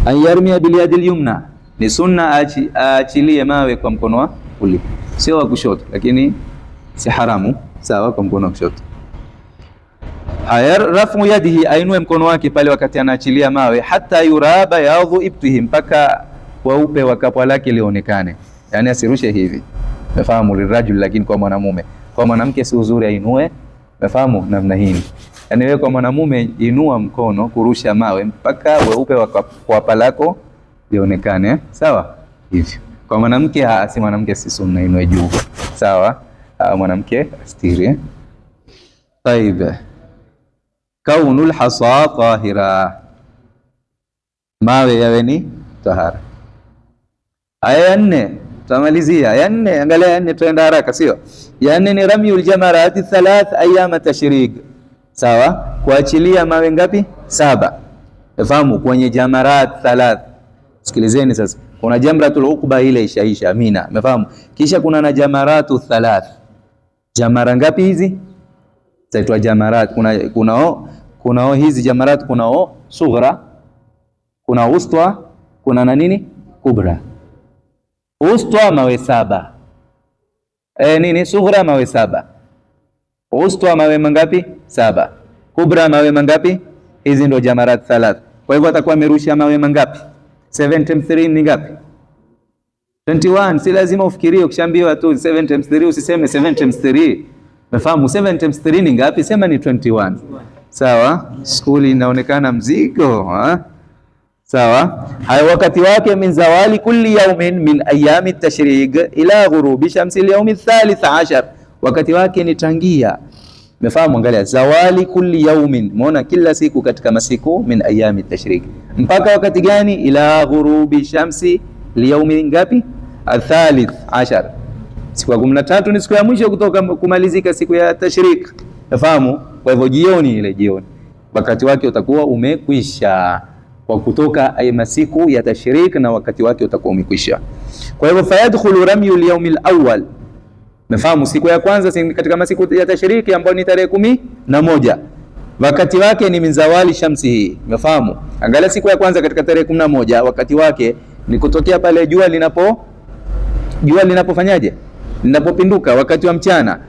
An yarmia bil yadil yumna, ni sunna aachilie mawe kwa mkono wa kulia. sio wa kushoto, lakini si haramu, sawa, kwa mkono wa kushoto. Haya, rafu yadihi, ainue mkono wake pale wakati anaachilia mawe, hata yuraba yadhu ibtihi, mpaka weupe wa kapwa lake lionekane, yani asirushe hivi, umefahamu, lirajul, lakini kwa mwanamume. Kwa mwanamke si uzuri ainue, umefahamu, namna hii. Yani wewe kwa mwanamume inua mkono kurusha mawe mpaka weupe wa kapwa lako lionekane, sawa, hivyo. Kwa mwanamke si mwanamke, si sunna inue juu, sawa, mwanamke astiri. Tayib, kaunul hasa tahira, mawe yawe ni tahara. Aya ya 4 tamalizia, ya 4, angalia ya 4, tuenda haraka, sio? Ya 4 ni ramyul jamarati 3 ayyam tashrik, sawa, kuachilia mawe ngapi? 7. Fahamu kwenye jamarat 3. Sikilizeni sasa, kuna jamratul uqba ile ishaisha, Mina, umefahamu? Kisha kuna na jamaratu 3. Jamara ngapi hizi? Zaitwa jamarat. Kuna hizi jamarat, kuna sughra, kuna usta, kuna na nini? Kubra. Usta mawe 7. Nini? Sughra mawe 7. Usta mawe mangapi? 7. Kubra mawe mangapi? Hizi ndio jamarat 3. Kwa hivyo atakuwa amerusha mawe mangapi? 7 times 3 ni ngapi? 21. Si lazima ufikirie, ukishaambiwa tu 7 times 3 usiseme 7 times 3. Umefahamu 7 times 3 ni ngapi? Sema ni 21. Sawa? Skuli inaonekana mzigo, ha? Sawa? Haya, wakati wake min zawali kulli yawmin min ayami tashriq ila ghurubi shamsi al-yawm al-thalith 'ashar. Wakati wake ni tangia. Umefahamu? Angalia, zawali kulli yawmin, umeona, kila siku katika masiku, min ayami tashriq, mpaka wakati gani? Ila ghurubi shamsi al-yawm ngapi? Al-thalith 'ashar. Siku ya 13 ni siku ya mwisho kutoka kumalizika siku ya tashrik. Unafahamu? Kwa hivyo jioni, ile jioni wakati wake utakuwa umekwisha kwa kutoka masiku ya tashrik, na wakati wake utakuwa umekwisha. Kwa hivyo fayadkhulu ramyu al-yawm al-awwal. Unafahamu, siku ya kwanza katika masiku ya tashrik ambayo ni tarehe 11, wakati wake ni min zawali shamsi hii. Unafahamu? Angalia siku ya kwanza katika tarehe 11, wakati wake ni kutokea pale jua linapofanyaje? Linapopinduka, wakati wa mchana.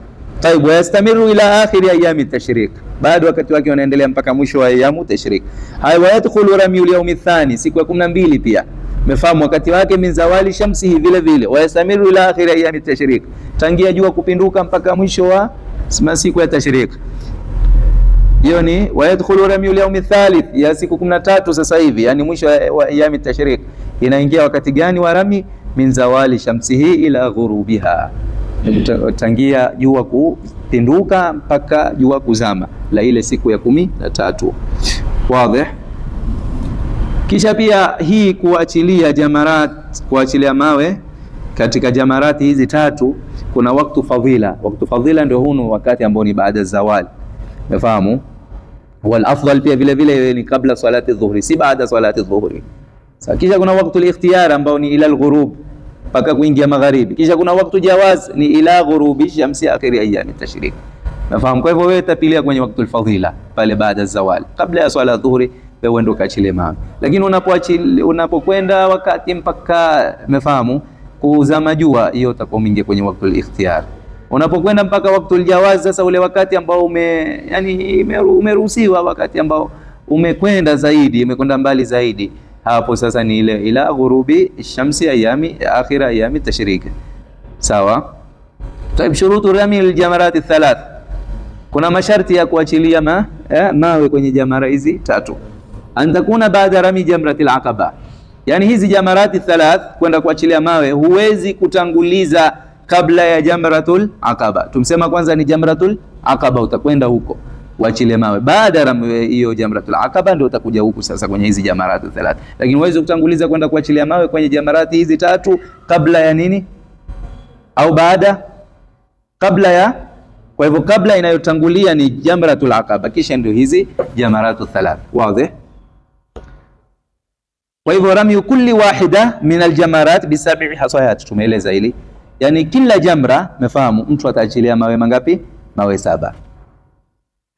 Taibu, yastamiru ila akhiri ayami tashrik, bado wakati wake unaendelea mpaka mwisho wa ayamu tashrik. Haya, yadkhulu ramyu al-yawm ath-thani, siku ya 12 pia. Umefahamu, wakati wake min zawali shamsi vile vile, yastamiru ila akhiri ayami tashrik, tangia jua kupinduka mpaka mwisho wa siku ya tashrik. Hiyo ni yadkhulu ramyu al-yawm ath-thalith, ya siku 13 sasa hivi, yani mwisho wa ayami tashrik. Inaingia wakati gani wa rami? Min zawali shamsihi ila ghurubiha, tangia jua kupinduka mpaka jua kuzama la ile siku ya 13. Wazi? Kisha pia hii kuachilia jamarat, kuachilia mawe katika jamarati hizi 3, kuna wakati fadhila. Wakati fadhila ndio hunu wakati ambao ni baada zawali, umefahamu? Wal afdal pia vile vile ni kabla salati dhuhri, si baada salati dhuhri. Kisha kuna wakati al-ikhtiyar ambao ni ila al-ghurub, mpaka kuingia magharibi. Kisha kuna wakati jawaz ni ila ghurubi shamsi akhiri ayami tashrik. Nafahamu? Kwa hivyo wewe tapilia kwenye wakati al-fadhila pale baada zawali, kabla ya swala dhuhuri wewe ndio kaachilie mawe. Lakini unapokwenda wakati mpaka, umefahamu, kuzama jua, hiyo utakuwa umeingia kwenye wakati al-ikhtiyar. Unapokwenda mpaka wakati al-jawaz, sasa ule wakati ambao umeruhusiwa, wakati ambao umekwenda zaidi, umekwenda mbali zaidi, hapo sasa ni ile ila ghurubi shamsi ayami akhira ayami tashrik. Sawa? Taib, shurutu rami al-jamarat ath-thalath, kuna masharti ya kuachilia mawe kwenye jamara hizi 3. Antakuna baada rami jamratil aqaba, yani hizi jamarati 3 kwenda kuachilia mawe huwezi kutanguliza kabla ya jamratul aqaba. Tumsema kwanza ni jamratul aqaba, utakwenda huko uachilie mawe. Baada ya hiyo jamratul aqaba ndio utakuja huku sasa kwenye hizi jamarati 3. Lakini huwezi kutanguliza kwenda kuachilia mawe kwenye jamarati hizi 3 kabla ya nini? Au baada? Kabla ya. Kwa hivyo kabla inayotangulia ni jamratul aqaba, kisha ndio hizi jamaratu 3. Wazi? Kwa hivyo rami kulli wahida min aljamarat bi 7 hasayat, tumeeleza hili. Yani kila jamra, mefahamu, mtu ataachilia mawe mangapi? Mawe 7.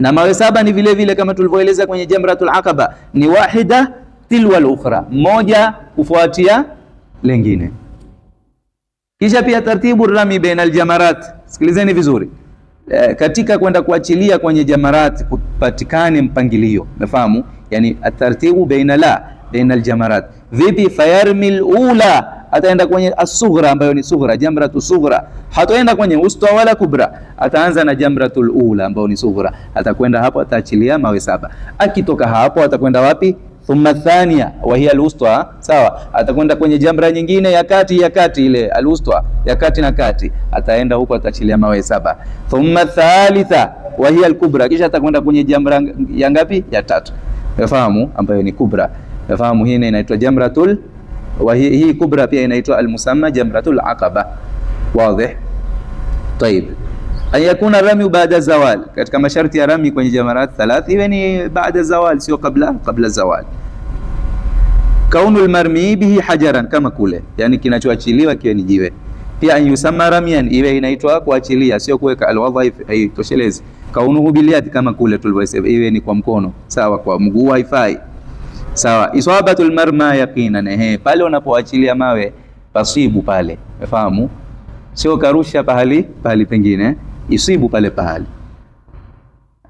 Na mawe 7 ni vile vile kama tulivyoeleza kwenye jamratul aqaba, ni wahida tilwa al-ukhra, moja kufuatia lingine. Kisha pia tartibu rami baina aljamarat, sikilizeni vizuri. Katika kwenda kuachilia kwenye jamarat kupatikane mpangilio, umefahamu? Yani atartibu baina aljamarat. Vipi? Fayarmil ula, ataenda kwenye as-sughra ambayo ni sughra, jamratu sughra. Hataenda kwenye usta wala kubra, ataanza na jamratul ula ambayo ni sughra. Atakwenda hapo, ataachilia mawe 7. Akitoka hapo atakwenda wapi? Thumma thania wa hiya al-wusta, sawa. Atakwenda kwenye jamra nyingine ya kati ile al-wusta ya kati na kati, ataenda huko, ataachilia mawe 7. Thumma thalitha wa hiya al-kubra, kisha atakwenda kwenye jamra ya ngapi? Ya 3, unafahamu, ambayo ni kubra. Unafahamu, hii inaitwa jamratul, wa hii kubra pia inaitwa al-musamma jamratul aqaba. Wazi? Tayeb. An yakuna rami baada zawal, katika masharti ya rami kwenye jamarat 3 iwe ni baada zawal, sio kabla zawal. Kaunul marmi bihi hajaran, kama kule, yani kinachoachiliwa kiwe ni jiwe. Pia an yusamma ramian, iwe inaitwa kuachilia, sio kuweka alwadhaif, haitoshelezi. Kaunuhu biliyad, kama kule tulivyosema, iwe ni kwa mkono, sawa, kwa mguu haifai, sawa. Isabatul marma yaqinan, pale unapoachilia mawe pasibu pale, umefahamu, sio karusha pahali pengine, isibu pale pahali.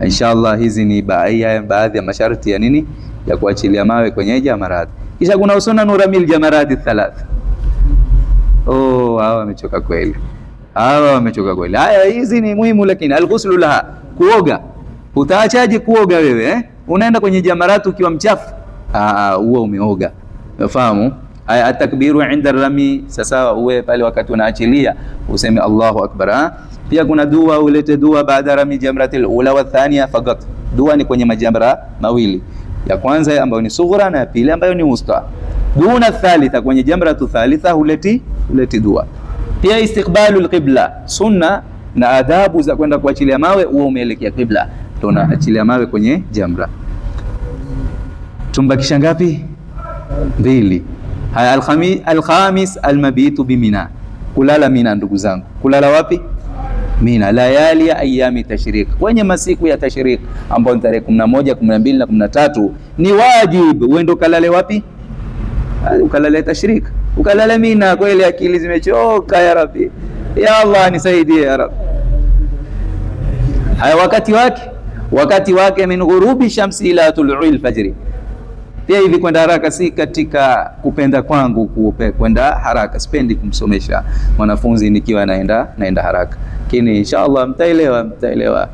Inshallah hizi ni baadhi ya masharti ya nini, ya kuachilia mawe kwenye jamarat. Kisha kuna usuna nuramil jamarati 3. Hawa wamechoka kweli, Haya, hizi ni muhimu, lakini alghuslu laha, kuoga. Utaachaje kuoga wewe unaenda kwenye jamarat ukiwa mchafu? Huo umeoga, unafahamu. Aya, atakbiru inda rami, sasa uwe pale wakati unaachilia useme Allahu akbar. Pia kuna dua, ulete dua baada rami jamratil ula wa thania faqat. Dua ni kwenye majamra mawili, ya kwanza ambayo ni sughra na ya pili ambayo ni wusta. Duna thalitha, kwenye jamratu thalitha uleti dua. Pia istiqbalul qibla, sunna na adabu za kwenda kuachilia mawe, uwe umeelekea qibla, tunaachilia mawe kwenye jamra. Tumbakisha ngapi? 2. Haya, alkhamis almabitu bimina, kulala Mina. Ndugu zangu, kulala wapi? Mina. Layali ya ayami tashrik, kwenye masiku ya tashrik ambao ni tarehe 11, 12 na 13, ni wajib uende kalale wapi? Ukalale tashrik, ukalale Mina. Kweli akili zimechoka ya Rabbi, ya Allah nisaidie ya Rabbi. Haya, wakati wake min ghurubi shamsi ila tulu'il fajri. Pia hivi kwenda haraka si katika kupenda kwangu, kwenda haraka, sipendi kumsomesha mwanafunzi nikiwa naenda haraka, lakini inshallah mtaelewa.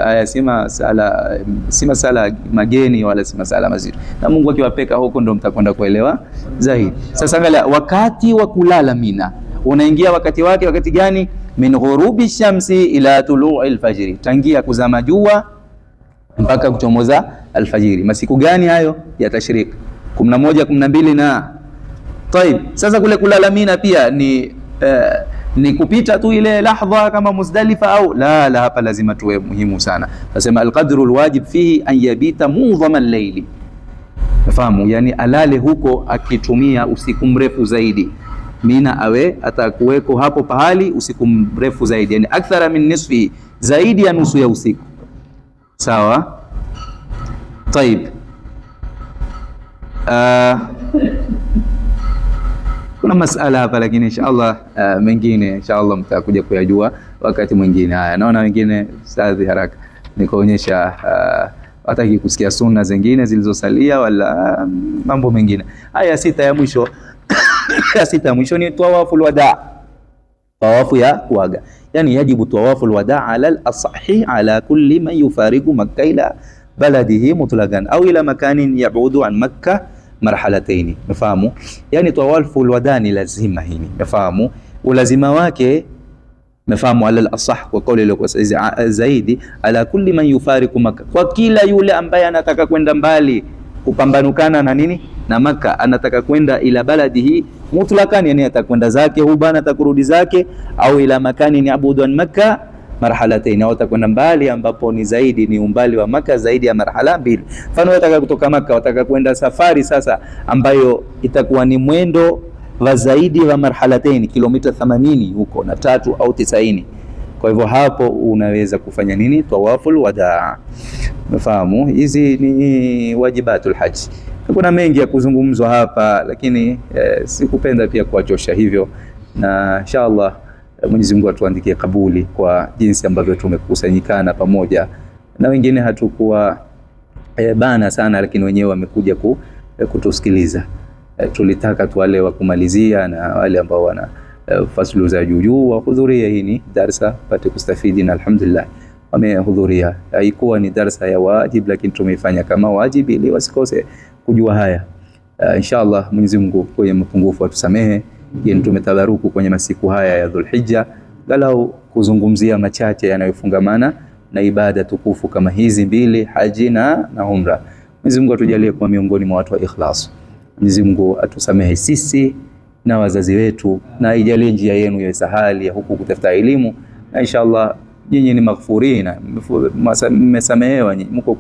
Haya si masala mageni wala si masala mazito, na Mungu akiwapeka huko ndo mtakwenda kuelewa zaidi. Sasa angalia, wakati wa kulala Mina unaingia wakati gani? Min ghurubi shamsi ila tulu'il fajri, tangia kuzama jua mpaka kuchomoza alfajiri. Masiku gani hayo ya tashrik? 11, 12 na طيب. Sasa kule kulala Mina pia ni kupita tu ile lahdha kama Muzdalifa au la? Hapa lazima tuwe muhimu sana. Nasema alqadru alwajib fihi an yabita mudhama al-layli, nafahamu, yani alale huko akitumia usiku mrefu zaidi. Mina awe atakuweko hapo pahali usiku mrefu zaidi, yani akthara min nisfi, zaidi ya nusu ya usiku, sawa. Taib. Kuna masala hapa, lakini inshallah mengine inshallah mtakuja kuyajua wakati mwingine. Haya, naona wengine ustadhi haraka nikaonyesha hataki kusikia sunna zingine zilizosalia wala mambo mengine. Haya, 6 ya mwisho ya 6 ya mwisho ni tawaful wadaa, tawafu ya kuaga. Yani yajibu tawaful wadaa ala al-asahi ala kulli man yufariqu Makkah ila baladihi mutlaqan au ila makanin yabudu an Makkah marhalataini. Nafahamu, yani tawaful wadaa ni lazima, hii nafahamu ulazima wake, nafahamu ala al-asah kwa kauli ile kwa zaidi, ala kulli man yufariqu Makkah, kwa kila yule ambaye anataka kwenda mbali kupambanukana na nini na Makkah, anataka kwenda ila baladihi mutlaqan, yani atakwenda zake huko bana, atakurudi zake, au ila makani ni abudu an Makkah marhalatayn, au atakwenda mbali ambapo ni zaidi, ni umbali wa Makkah zaidi ya marhala 2. Mfano unataka kutoka Makkah, unataka kwenda safari sasa ambayo itakuwa ni mwendo wa zaidi wa marhalatayn, kilomita 80 huko na 3 au 90. Kwa hivyo hapo unaweza kufanya nini? Tawaful wadaa. Unafahamu, hizi ni wajibatul haji. Kuna mengi ya kuzungumzwa hapa, lakini sikupenda pia kuwachosha hivyo. na inshallah Mwenyezi Mungu atuandikie kabuli kwa jinsi ambavyo tumekusanyikana pamoja, na wengine hatukuwa bana sana, lakini wenyewe wamekuja kutusikiliza. Tulitaka tu wale wa kumalizia na wale ambao wana fasulu za juu wahudhuria hii ni darasa pate kustafidi, na alhamdulillah wamehudhuria. Haikuwa ni darasa ya wajib, lakini tumeifanya kama wajib ili wasikose kujua haya. Inshallah Mwenyezi Mungu kwenye mapungufu atusamehe. Yeye tumetabaruku kwenye masiku haya ya Dhulhijja, galau kuzungumzia machache yanayofungamana na ibada tukufu kama hizi mbili, haji na umra. Mwenyezi Mungu atujalie kwa miongoni mwa watu wa ikhlas. Mwenyezi Mungu atusamehe sisi na wazazi wetu, na ijalie njia yenu ya sahali ya huku kutafuta elimu, na inshallah nyinyi ni maghfurina, mmesamehewa, mko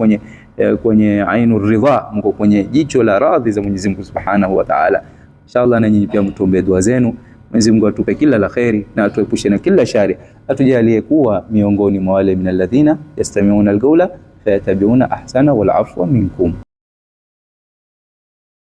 kwenye ainur ridha, mko kwenye jicho la radhi za Mwenyezi Mungu Subhanahu wa Ta'ala. Inshallah na nyinyi pia mtuombe dua zenu. Mwenyezi Mungu atupe kila la khairi na atuepushe na kila shari, atujalie kuwa miongoni mwa wale minalladhina yastami'una alqawla fayatabi'una ahsana wal afwa minkum.